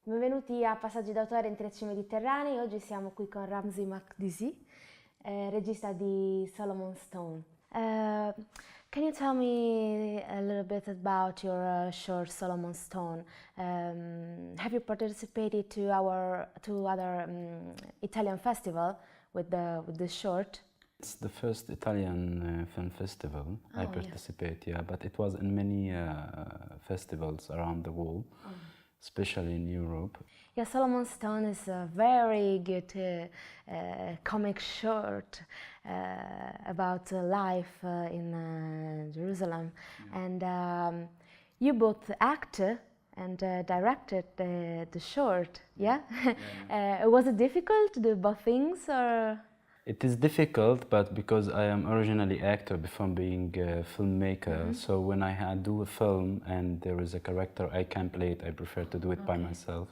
Benvenuti a Passaggi d'autore in Trecci Mediterranei. Oggi siamo qui con Ramzi Maqdisi, regista di Solomon Stone. Can you tell me a little bit about your short Solomon Stone? Have you participated to other Italian festival with the short? It's the first Italian film festival I participate, yeah, but it was in many festivals around the world, especially in Europe. Yeah, Solomon Stone is a very good comic short about life in Jerusalem, and you both act and directed the short. Yeah, was it difficult to do both things, or? It is difficult, but because I am originally actor before being a filmmaker, so when I do a film and there is a character I can play it, I prefer to do it by myself.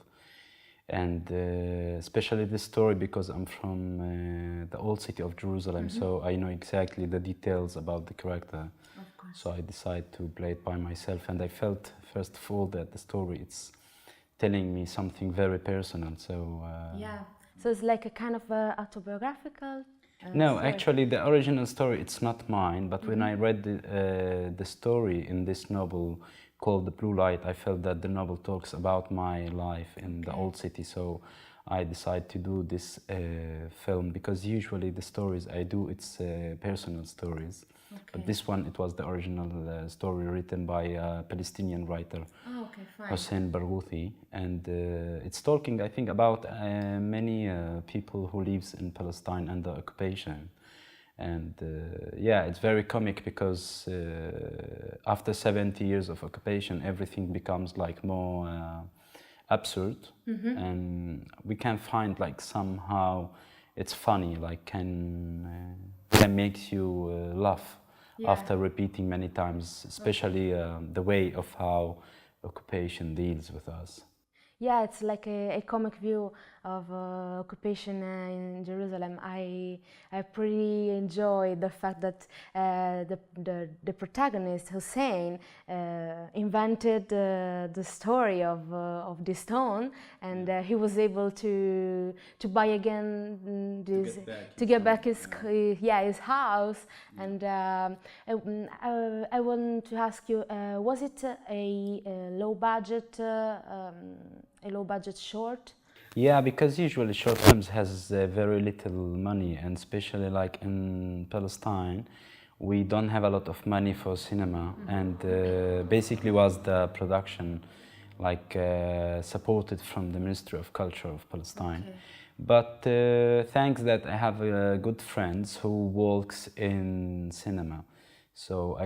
And especially this story because I'm from the old city of Jerusalem, so I know exactly the details about the character. Of course. So I decided to play it by myself, and I felt first of all that the story it's telling me something very personal. So yeah. So it's like a kind of autobiographical no, story. actually the original story it's not mine, but when I read the story in this novel called The Blue Light, I felt that the novel talks about my life in the old city, so I decided to do this film because usually the stories I do it's personal stories. But this one, it was the original story written by a Palestinian writer, Hussein Barghouthi, and it's talking, I think, about many people who lives in Palestine under occupation. And yeah, it's very comic because after 70 years of occupation, everything becomes like more absurd, and we can find like somehow it's funny, like can make you laugh after repeating many times, especially the way of how occupation deals with us. Yeah, it's like a comic view of occupation in Jerusalem. I pretty enjoy the fact that the protagonist Hussein invented the story of this stone, and he was able to buy again this to get back his house. And I want to ask you, was it a low budget? A low-budget short? Yeah, because usually short films has very little money, and especially like in Palestine, we don't have a lot of money for cinema, and basically was the production like supported from the Ministry of Culture of Palestine. But thanks that I have good friends who works in cinema. So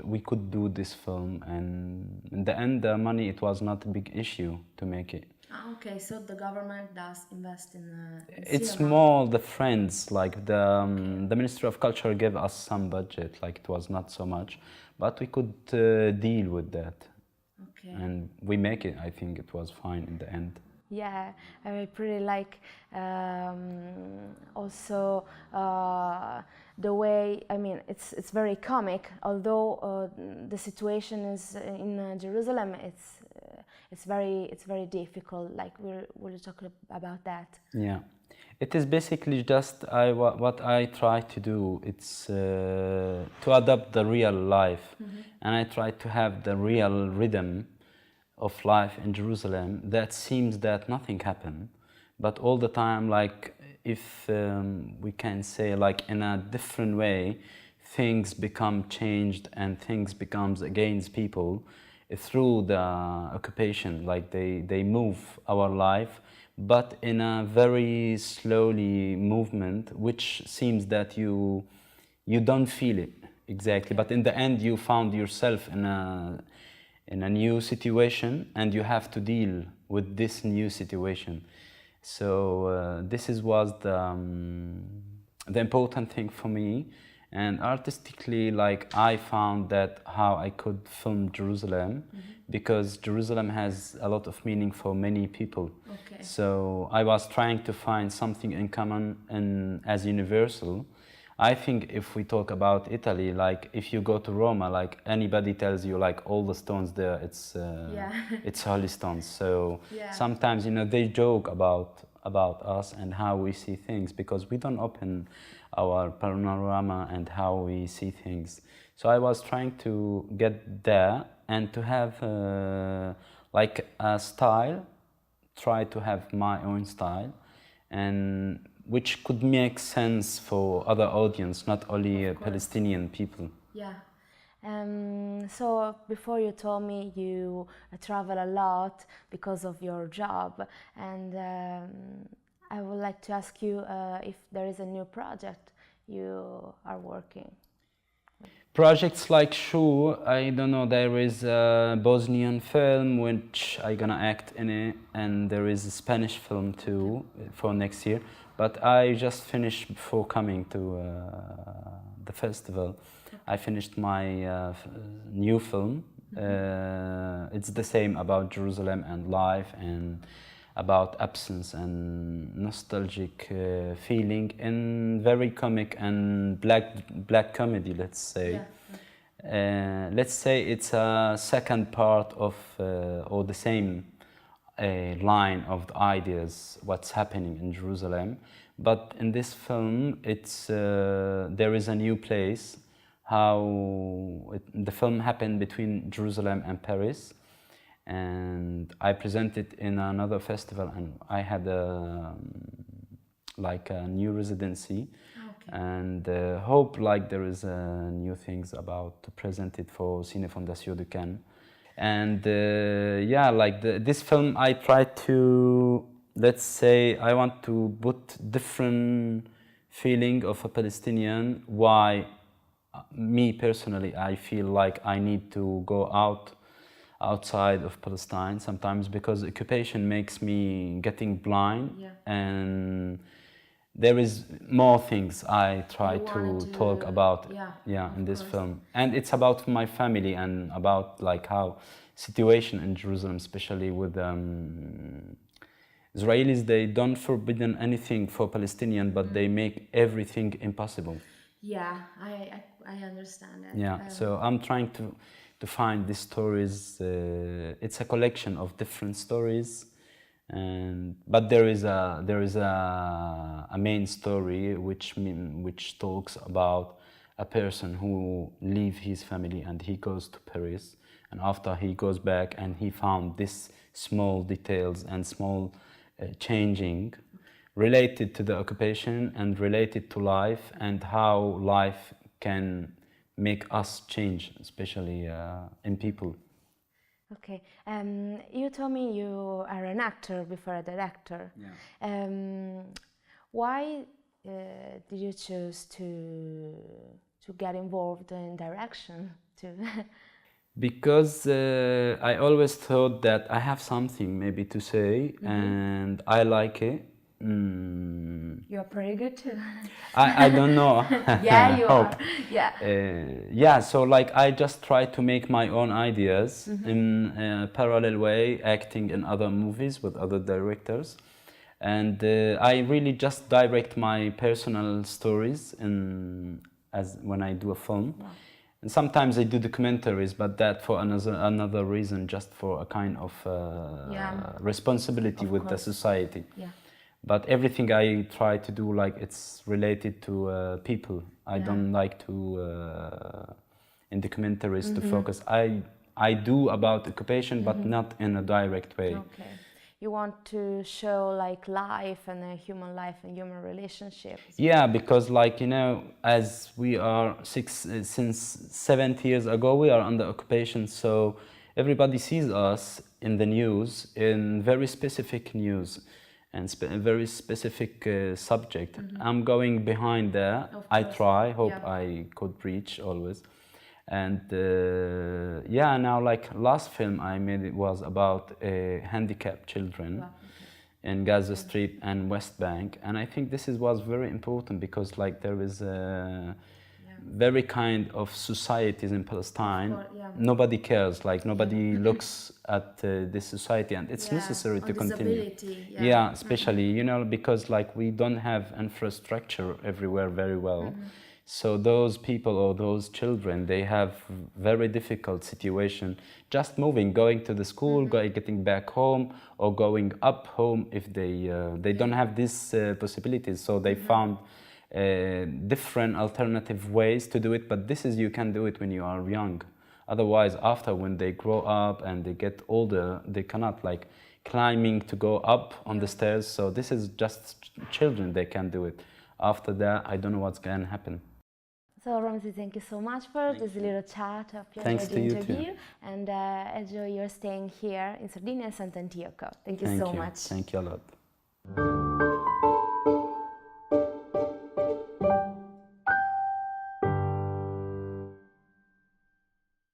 we could do this film, and in the end, the money, it was not a big issue to make it. Okay, so the government does invest in it's cinema. more the friends, like the Ministry of Culture gave us some budget, like it was not so much, but we could deal with that. Okay. And we make it, I think it was fine in the end. Yeah, I pretty like also the way, I mean, it's very comic, although the situation is in Jerusalem, it's very difficult, like we'll talk about that. Yeah, it is basically just what I try to do, it's to adapt the real life, and I try to have the real rhythm of life in Jerusalem that seems that nothing happened, but all the time, like if we can say like in a different way, things become changed and things becomes against people through the occupation, like they move our life, but in a very slowly movement, which seems that you don't feel it exactly, but in the end you found yourself in a new situation, and you have to deal with this new situation. So this was the important thing for me, and artistically, like I found that how I could film Jerusalem, because Jerusalem has a lot of meaning for many people. So I was trying to find something in common and as universal. I think if we talk about Italy, like if you go to Roma, like anybody tells you like all the stones there, it's holy stones. So sometimes, you know, they joke about us and how we see things, because we don't open our panorama and how we see things. So I was trying to get there and to have like a style, try to have my own style, and which could make sense for other audience, not only Palestinian people. Yeah. So before you told me you travel a lot because of your job, and I would like to ask you if there is a new project you are working. Projects like sure, I don't know, there is a Bosnian film which I gonna act in it, and there is a Spanish film too for next year. But I just finished before coming to the festival. I finished my new film. It's the same about Jerusalem and life and about absence and nostalgic feeling, and very comic and black comedy, let's say. Let's say it's a second part of or the same line of the ideas what's happening in Jerusalem, but in this film it's there is a new place. The film happened between Jerusalem and Paris, and I presented in another festival, and I had like a new residency. And hope like there is new things about to present it for Cine Fondation de Cannes. And yeah, like this film I try to, let's say, I want to put different feeling of a Palestinian, why me personally I feel like I need to go outside of Palestine sometimes, because occupation makes me getting blind. And there is more things I try to talk about in this film. And it's about my family and about like how situation in Jerusalem, especially with Israelis, they don't forbidden anything for Palestinian, but they make everything impossible. Yeah, I understand that. Yeah, so I'm trying to find these stories. It's a collection of different stories. But there is a main story which talks about a person who leave his family and he goes to Paris, and after he goes back and he found these small details and small changing related to the occupation and related to life, and how life can make us change, especially in people. Okay, you told me you are an actor before a director. Why did you choose to get involved in direction? Because I always thought that I have something maybe to say, and I like it. You are pretty good too. I don't know. Yeah, you are. Yeah. Yeah, so like I just try to make my own ideas in a parallel way, acting in other movies with other directors. And I really just direct my personal stories as when I do a film. Wow. And sometimes I do documentaries, but that for another reason, just for a kind of responsibility with the society. Yeah. But everything I try to do, like it's related to people. I don't like to in documentaries to focus. I do about occupation, but not in a direct way. Okay. You want to show like life and human life and human relationships. Yeah, because like, you know, as we are since 70 years ago, we are under occupation. So everybody sees us in the news, in very specific news and a very specific subject. I'm going behind there. I try, hope I could reach always. And yeah, now like last film I made, it was about handicapped children in Gaza Strip and West Bank, and I think this was very important because like there is very kind of societies in Palestine. Yeah. Nobody cares, like nobody looks at this society, and it's Yeah, necessary on to continue. disability, Yeah, especially, you know, because like we don't have infrastructure everywhere very well. So those people or those children, they have very difficult situation just moving, going to the school, getting back home, or going up home if they don't have these possibilities. So they found different alternative ways to do it, but this is, you can do it when you are young. Otherwise, after, when they grow up and they get older, they cannot, like climbing to go up on the stairs. So this is just children, they can do it. After that, I don't know what's going to happen. So Ramzi, thank you so much for this little chat of your Thanks to you interview, too. and enjoy your staying here in Sardinia and Sant'Antioco. Thank you Thank so you. much. Thank you a lot.